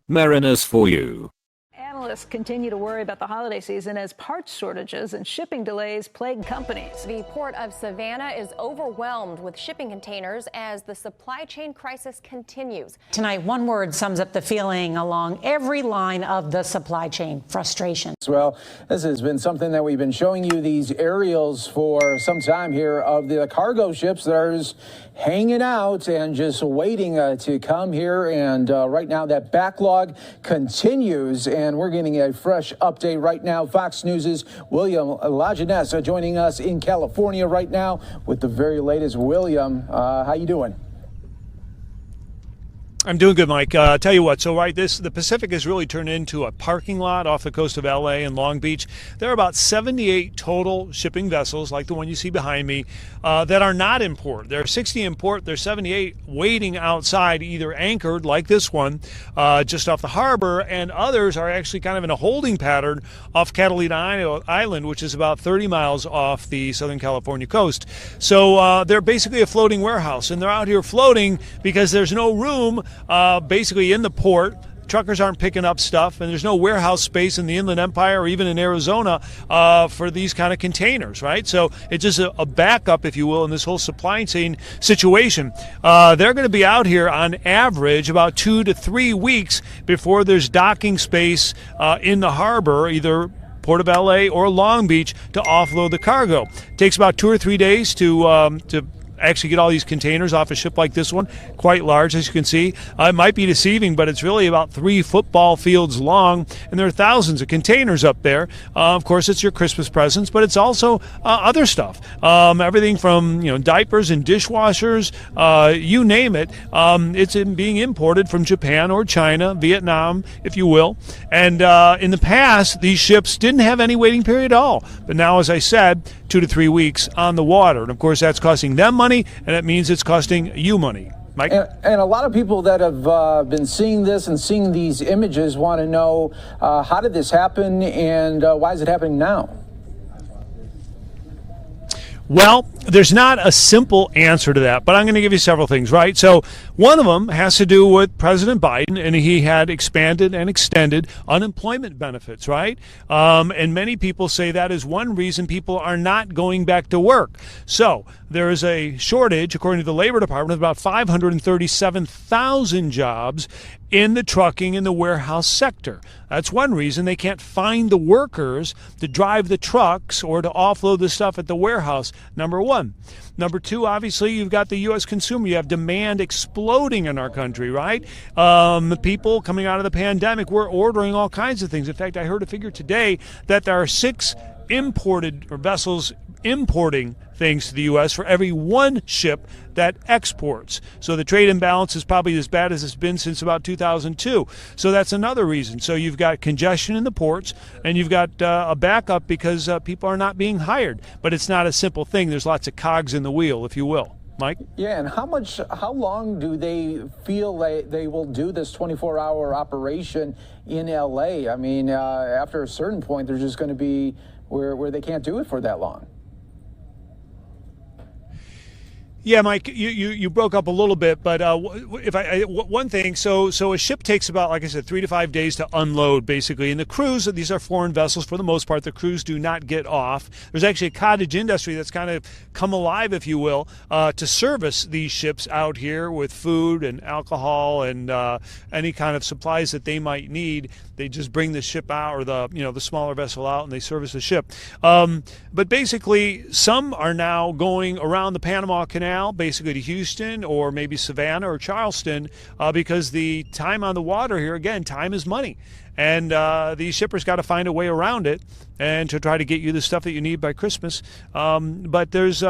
Mariners for you. Analysts continue to worry about the holiday season as parts shortages and shipping delays plague companies. The port of Savannah is overwhelmed with shipping containers as the supply chain crisis continues. Tonight, one word sums up the feeling along every line of the supply chain: frustration. Well, this has been something that we've been showing you these aerials for some time here of the cargo ships that are hanging out and just waiting to come here. And right now that backlog continues, and we're getting a fresh update right now. Fox News' William Lajeunesse joining us in California right now with the very latest. William, how you doing? I'm doing good, Mike. Tell you what, so the Pacific has really turned into a parking lot off the coast of LA and Long Beach. There are about 78 total shipping vessels, like the one you see behind me, that are not in port. There are 60 in port. There's 78 waiting outside, either anchored, like this one, just off the harbor, and others are actually kind of in a holding pattern off Catalina Island, which is about 30 miles off the Southern California coast. So they're basically a floating warehouse, and they're out here floating because there's no room basically in the port. Truckers aren't picking up stuff, and there's no warehouse space in the Inland Empire or even in Arizona for these kind of containers, right? So it's just a backup, if you will, in this whole supply chain situation. They're going to be out here on average about 2 to 3 weeks before there's docking space in the harbor, either Port of LA or Long Beach, to offload the cargo. It takes about 2 or 3 days to actually get all these containers off a ship like this one, quite large, as you can see. It might be deceiving, but it's really about 3 football fields long, and there are thousands of containers up there. Of course, it's your Christmas presents, but it's also other stuff. Everything from diapers and dishwashers, you name it. It's being imported from Japan or China, Vietnam, if you will. And in the past, these ships didn't have any waiting period at all. But now, as I said, 2 to 3 weeks on the water. And of course, that's costing them money, and it means it's costing you money. Mike? And a lot of people that have been seeing this and seeing these images want to know, how did this happen, and why is it happening now? Well, there's not a simple answer to that, but I'm going to give you several things, right? So one of them has to do with President Biden, and he had expanded and extended unemployment benefits, right? And many people say that is one reason people are not going back to work. So there is a shortage, according to the Labor Department, of about 537,000 jobs in the trucking and the warehouse sector. That's one reason they can't find the workers to drive the trucks or to offload the stuff at the warehouse, number one. Number two, obviously, you've got the U.S. consumer. You have demand exploding in our country, right? The people coming out of the pandemic, we're ordering all kinds of things. In fact, I heard a figure today that there are 6 imported or vessels importing things to the U.S. for every 1 ship that exports. So the trade imbalance is probably as bad as it's been since about 2002. So that's another reason. So you've got congestion in the ports, and you've got a backup because people are not being hired. But it's not a simple thing. There's lots of cogs in the wheel, if you will. Mike? Yeah, and how long do they feel they will do this 24-hour operation in L.A.? I mean, after a certain point, they're just going to be where they can't do it for that long. Yeah, Mike, you broke up a little bit, but one thing, so a ship takes about, like I said, 3 to 5 days to unload, basically. And the crews, these are foreign vessels for the most part. The crews do not get off. There's actually a cottage industry that's kind of come alive, if you will, to service these ships out here with food and alcohol and any kind of supplies that they might need. They just bring the ship out, or the smaller vessel out, and they service the ship. But basically, some are now going around the Panama Canal, basically to Houston or maybe Savannah or Charleston, because the time on the water here, again, time is money. And these shippers got to find a way around it and to try to get you the stuff that you need by Christmas. But there's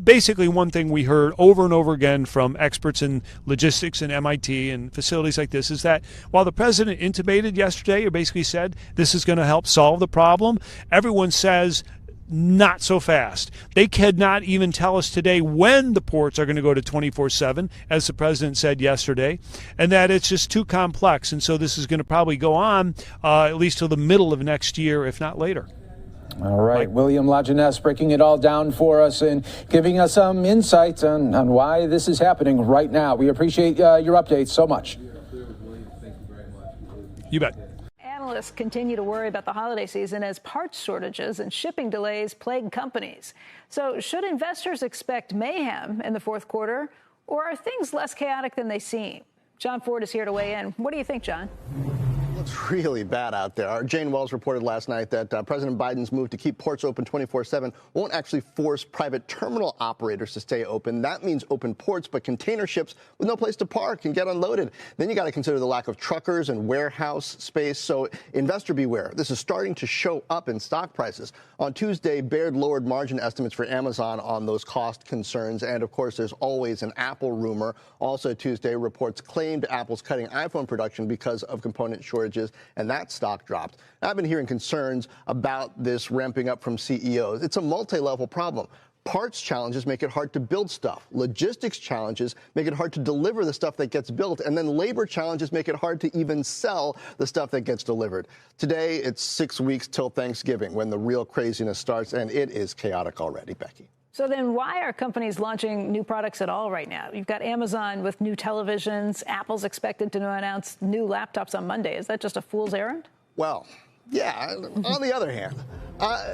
basically one thing we heard over and over again from experts in logistics and MIT and facilities like this, is that while the president intimated yesterday, or basically said this is going to help solve the problem, everyone says not so fast. They cannot even tell us today when the ports are going to go to 24/7, as the president said yesterday, and that it's just too complex. And so this is going to probably go on at least till the middle of next year, if not later. All right, William Lajeunesse breaking it all down for us and giving us some insights on why this is happening right now. We appreciate your updates so much. Thank you very much. You bet. Analysts continue to worry about the holiday season as parts shortages and shipping delays plague companies. So should investors expect mayhem in the fourth quarter, or are things less chaotic than they seem? John Ford is here to weigh in. What do you think, John? It's really bad out there. Jane Wells reported last night that President Biden's move to keep ports open 24/7 won't actually force private terminal operators to stay open. That means open ports, but container ships with no place to park and get unloaded. Then you got to consider the lack of truckers and warehouse space. So investor beware. This is starting to show up in stock prices. On Tuesday, Baird lowered margin estimates for Amazon on those cost concerns. And of course, there's always an Apple rumor. Also Tuesday, reports claimed Apple's cutting iPhone production because of component shortages, and that stock dropped. I've been hearing concerns about this ramping up from CEOs. It's a multi-level problem. Parts challenges make it hard to build stuff. Logistics challenges make it hard to deliver the stuff that gets built. And then labor challenges make it hard to even sell the stuff that gets delivered. Today, it's 6 weeks till Thanksgiving when the real craziness starts, and it is chaotic already, Becky. So then why are companies launching new products at all right now? You've got Amazon with new televisions. Apple's expected to announce new laptops on Monday. Is that just a fool's errand? Well, yeah. On the other hand,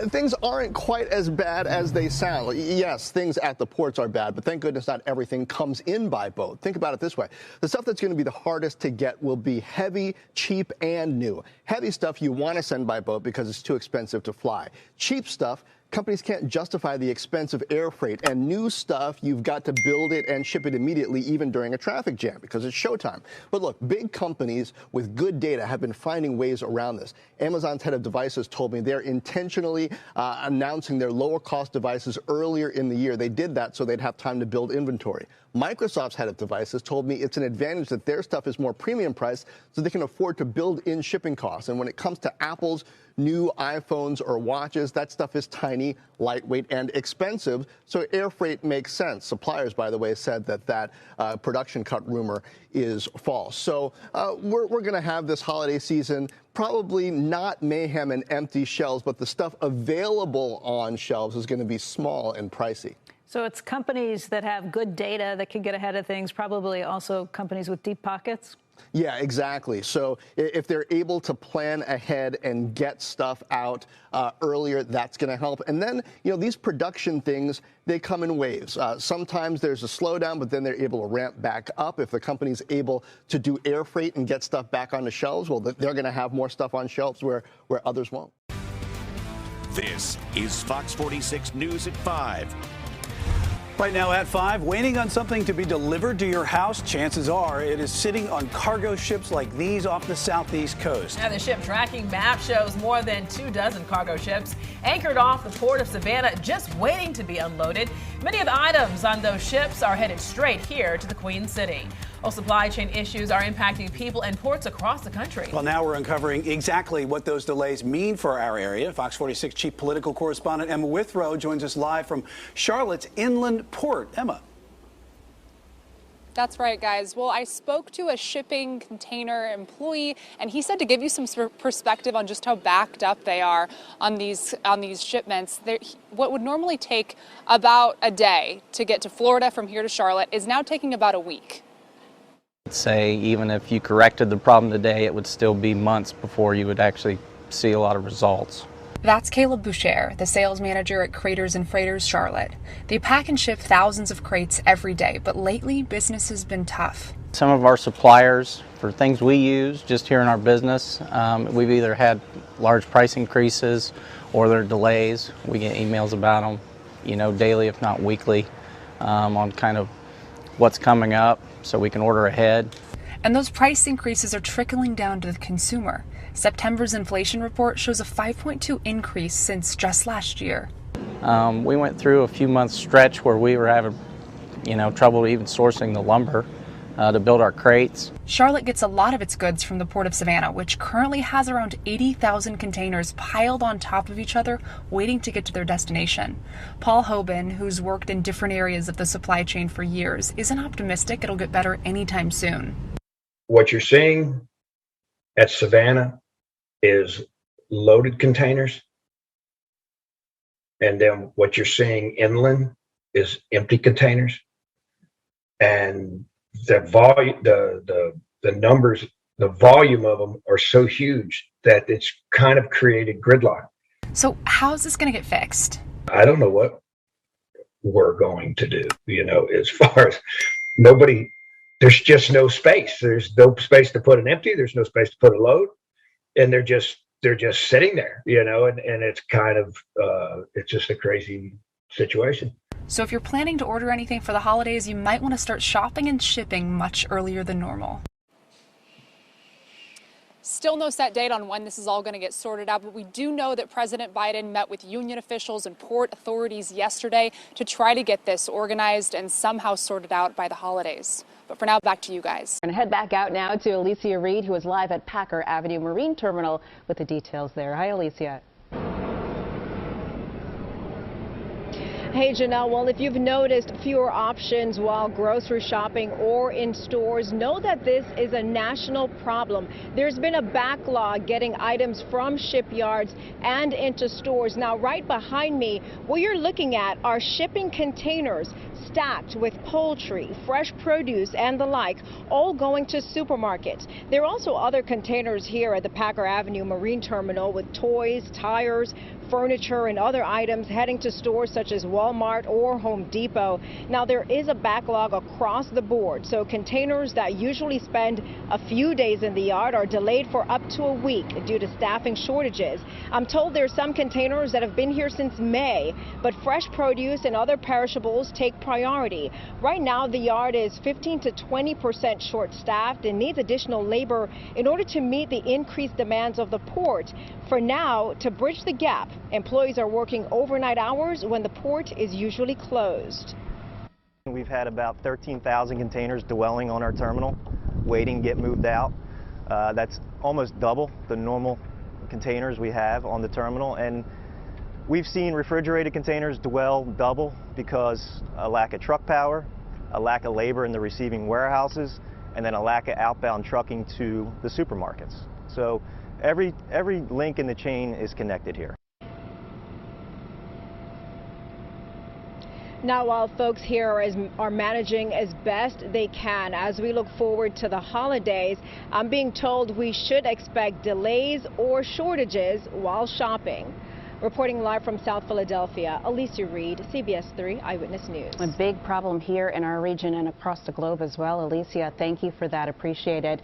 things aren't quite as bad as they sound. Yes, things at the ports are bad, but thank goodness not everything comes in by boat. Think about it this way. The stuff that's going to be the hardest to get will be heavy, cheap, and new. Heavy stuff you want to send by boat because it's too expensive to fly. Cheap stuff, companies can't justify the expense of air freight. And new stuff, you've got to build it and ship it immediately, even during a traffic jam, because it's showtime. But look, big companies with good data have been finding ways around this. Amazon's head of devices told me they're intentionally announcing their lower cost devices earlier in the year. They did that so they'd have time to build inventory. Microsoft's head of devices told me it's an advantage that their stuff is more premium priced so they can afford to build in shipping costs. And when it comes to Apple's new iPhones or watches, that stuff is tiny, lightweight, and expensive, so air freight makes sense. Suppliers, by the way, said that production cut rumor is false. So we're going to have this holiday season, probably not mayhem and empty shelves, but the stuff available on shelves is going to be small and pricey. So it's companies that have good data that can get ahead of things, probably also companies with deep pockets? Yeah, exactly. So if they're able to plan ahead and get stuff out earlier, that's going to help. And then, these production things, they come in waves. Sometimes there's a slowdown, but then they're able to ramp back up. If the company's able to do air freight and get stuff back on the shelves, well, they're going to have more stuff on shelves where others won't. This is Fox 46 News at 5. Right now at 5, waiting on something to be delivered to your house. Chances are it is sitting on cargo ships like these off the southeast coast. Now, the ship tracking map shows more than 24 cargo ships anchored off the port of Savannah, just waiting to be unloaded. Many of the items on those ships are headed straight here to the Queen City. Well, supply chain issues are impacting people and ports across the country. Well, now we're uncovering exactly what those delays mean for our area. Fox 46 chief political correspondent Emma Withrow joins us live from Charlotte's inland port. Emma. That's right, guys. Well, I spoke to a shipping container employee, and he said to give you some perspective on just how backed up they are on these shipments. What would normally take about a day to get to Florida from here to Charlotte is now taking about a week. Say even if you corrected the problem today, it would still be months before you would actually see a lot of results. That's Caleb Boucher, the sales manager at Craters and Freighters Charlotte. They pack and ship thousands of crates every day, but lately business has been tough. Some of our suppliers, for things we use just here in our business, we've either had large price increases or there are delays. We get emails about them, daily if not weekly, on kind of what's coming up so we can order ahead. And those price increases are trickling down to the consumer. September's inflation report shows a 5.2 increase since just last year. We went through a few months stretch where we were having, trouble even sourcing the lumber to build our crates. Charlotte gets a lot of its goods from the Port of Savannah, which currently has around 80,000 containers piled on top of each other, waiting to get to their destination. Paul Hoban, who's worked in different areas of the supply chain for years, isn't optimistic it'll get better anytime soon. What you're seeing at Savannah is loaded containers, and then what you're seeing inland is empty containers. And the volume, the numbers the volume of them are so huge that it's kind of created gridlock. So how is this going to get fixed? I don't know what we're going to do, as far as there's just no space. There's no space to put an empty. There's no space to put a load. And they're just sitting there, and it's kind of, it's just a crazy situation. So if you're planning to order anything for the holidays, you might want to start shopping and shipping much earlier than normal. Still no set date on when this is all going to get sorted out, but we do know that President Biden met with union officials and port authorities yesterday to try to get this organized and somehow sorted out by the holidays. But for now, back to you guys. We're going to head back out now to Alicia Reed, who is live at Packer Avenue Marine Terminal with the details there. Hi, Alicia. Hey, Janelle. Well, if you've noticed fewer options while grocery shopping or in stores, know that this is a national problem. There's been a backlog getting items from shipyards and into stores. Now, right behind me, what you're looking at are shipping containers stacked with poultry, fresh produce, and the like, all going to supermarkets. There are also other containers here at the Packer Avenue Marine Terminal with toys, tires, furniture, and other items heading to stores such as Walmart or Home Depot. Now, there is a backlog across the board, so containers that usually spend a few days in the yard are delayed for up to a week due to staffing shortages. I'm told there's some containers that have been here since May, but fresh produce and other perishables take priority. Right now, the yard is 15 to 20% short-staffed and needs additional labor in order to meet the increased demands of the port. For now, to bridge the gap, employees are working overnight hours when the port is usually closed. We've had about 13,000 containers dwelling on our terminal, waiting to get moved out. That's almost double the normal containers we have on the terminal. And we've seen refrigerated containers dwell double because a lack of truck power, a lack of labor in the receiving warehouses, and then a lack of outbound trucking to the supermarkets. So every link in the chain is connected here. Now, while folks here are managing as best they can as we look forward to the holidays, I'm being told we should expect delays or shortages while shopping. Reporting live from South Philadelphia, Alicia Reed, CBS 3 Eyewitness News. A big problem here in our region and across the globe as well. Alicia, thank you for that. Appreciate it.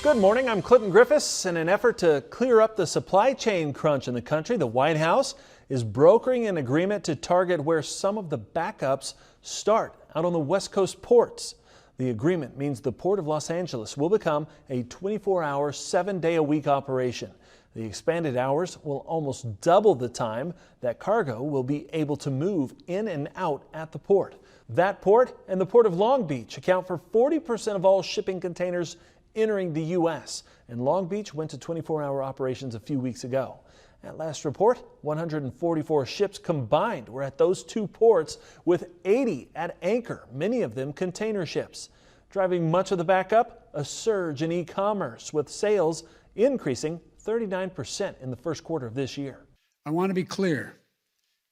Good morning. I'm Clinton Griffiths. In an effort to clear up the supply chain crunch in the country, the White House is brokering an agreement to target where some of the backups start, out on the West Coast ports. The agreement means the Port of Los Angeles will become a 24-hour, 7-day-a-week operation. The expanded hours will almost double the time that cargo will be able to move in and out at the port. That port and the Port of Long Beach account for 40% of all shipping containers entering the U.S., and Long Beach went to 24-hour operations a few weeks ago. At last report, 144 ships combined were at those two ports, with 80 at anchor, many of them container ships. Driving much of the backup, a surge in e-commerce, with sales increasing 39% in the first quarter of this year. I want to be clear.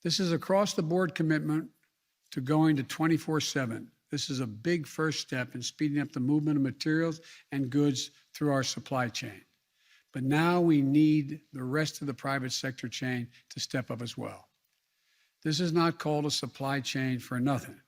This is across-the-board commitment to going to 24/7. This is a big first step in speeding up the movement of materials and goods through our supply chain. But now we need the rest of the private sector chain to step up as well. This is not called a supply chain for nothing.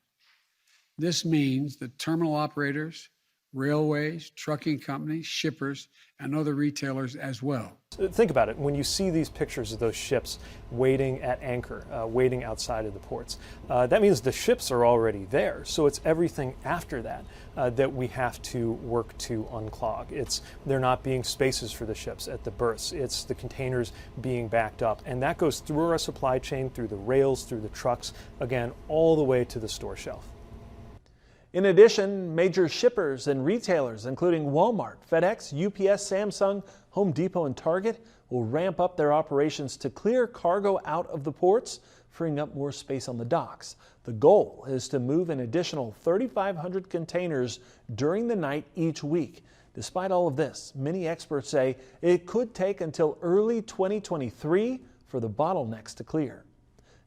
This means that terminal operators, railways, trucking companies, shippers, and other retailers as well. Think about it. When you see these pictures of those ships waiting at anchor, waiting outside of the ports, that means the ships are already there. So it's everything after that that we have to work to unclog. There not being spaces for the ships at the berths. It's the containers being backed up. And that goes through our supply chain, through the rails, through the trucks, again, all the way to the store shelf. In addition, major shippers and retailers, including Walmart, FedEx, UPS, Samsung, Home Depot, and Target, will ramp up their operations to clear cargo out of the ports, freeing up more space on the docks. The goal is to move an additional 3,500 containers during the night each week. Despite all of this, many experts say it could take until early 2023 for the bottlenecks to clear.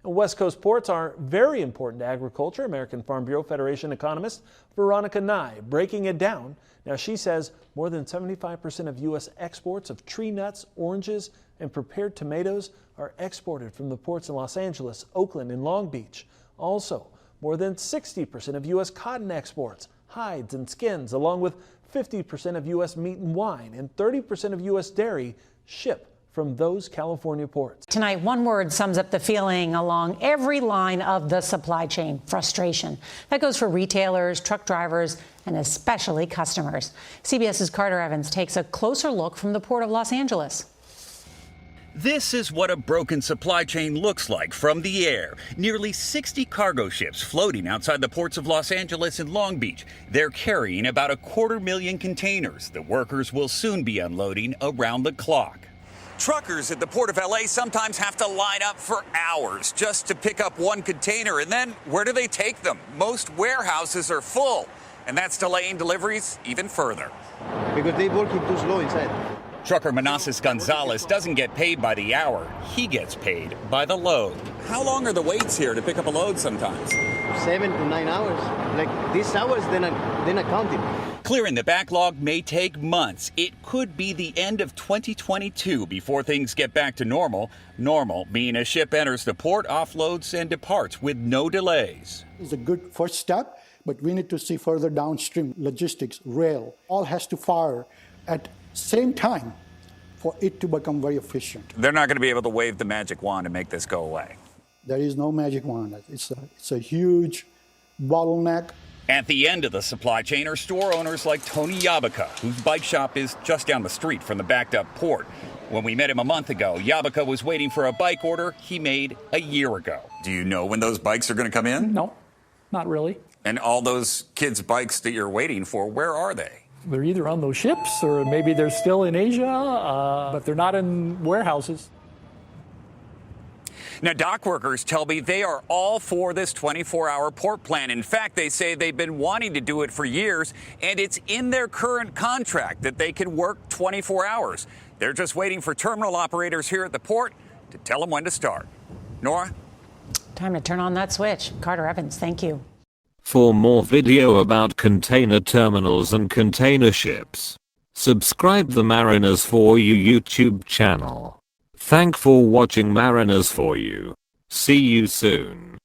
And West Coast ports are very important to agriculture. American Farm Bureau Federation economist Veronica Nye breaking it down. Now, she says more than 75% of U.S. exports of tree nuts, oranges, and prepared tomatoes are exported from the ports in Los Angeles, Oakland, and Long Beach. Also, more than 60% of U.S. cotton exports, hides and skins, along with 50% of U.S. meat and wine, and 30% of U.S. dairy ship from those California ports. Tonight, one word sums up the feeling along every line of the supply chain: frustration. That goes for retailers, truck drivers, and especially customers. CBS's Carter Evans takes a closer look from the Port of Los Angeles. This is what a broken supply chain looks like from the air. Nearly 60 cargo ships floating outside the ports of Los Angeles and Long Beach. They're carrying about 250,000 containers. The workers will soon be unloading around the clock. Truckers at the Port of LA sometimes have to line up for hours just to pick up one container. And then where do they take them? Most warehouses are full, and that's delaying deliveries even further. Because they're working too slow inside. Trucker Manassas Gonzalez doesn't get paid by the hour. He gets paid by the load. How long are the waits here to pick up a load sometimes? 7 to 9 hours. Like these hours, then I count it. Clearing the backlog may take months. It could be the end of 2022 before things get back to normal. Normal being a ship enters the port, offloads, and departs with no delays. It's a good first step, but we need to see further downstream logistics, rail, all has to fire at same time for it to become very efficient. They're not going to be able to wave the magic wand and make this go away. There is no magic wand. It's a huge bottleneck. At the end of the supply chain are store owners like Tony Yabaka, whose bike shop is just down the street from the backed up port. When we met him a month ago, Yabaka was waiting for a bike order he made a year ago. Do you know when those bikes are going to come in? No, not really. And all those kids' bikes that you're waiting for, where are they? They're either on those ships or maybe they're still in Asia, but they're not in warehouses. Now, dock workers tell me they are all for this 24-hour port plan. In fact, they say they've been wanting to do it for years, and it's in their current contract that they can work 24 hours. They're just waiting for terminal operators here at the port to tell them when to start. Nora? Time to turn on that switch. Carter Evans, thank you. For more video about container terminals and container ships, subscribe the Mariners For You YouTube channel. Thank for watching Mariners For You. See you soon.